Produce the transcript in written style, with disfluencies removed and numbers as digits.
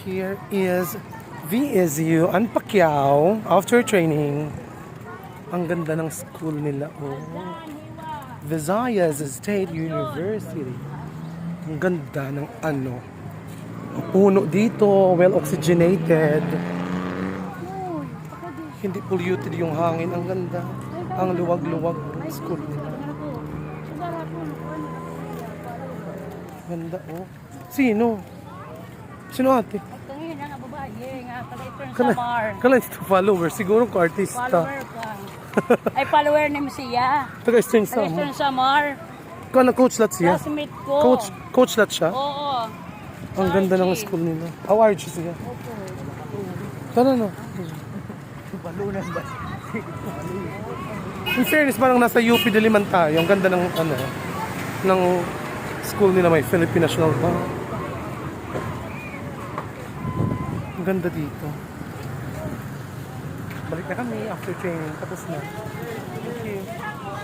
Here is VSU and Pacquiao after training. Ang ganda ng school nila. Oh. Visayas State University. Ang ganda ng ano. Puno dito, well oxygenated. Hindi polluted yung hangin. Ang ganda. Ang luwag-luwag ng school nila. Ganda oh. Sino? Sino ate? Tingin na nga babae nga taga-turn sa Mar. Kala ito follower. Siguro ko artista. Follower ka. Ay follower ni Mesiya. Taga-Eastern Taga-turn Samar. sa Mar. Kala coach lat siya. Classmate ko. Coach lat siya. Oo. Ang ganda ng school nila. How are you siya? Tara no. Balunan ba? In fairness, parang nasa UP Diliman tayo. Ang ganda ng ano, ng school nila. May Philippine National Bank. Ang ganda dito. Balik na kami after training. Tapos na. Thank you.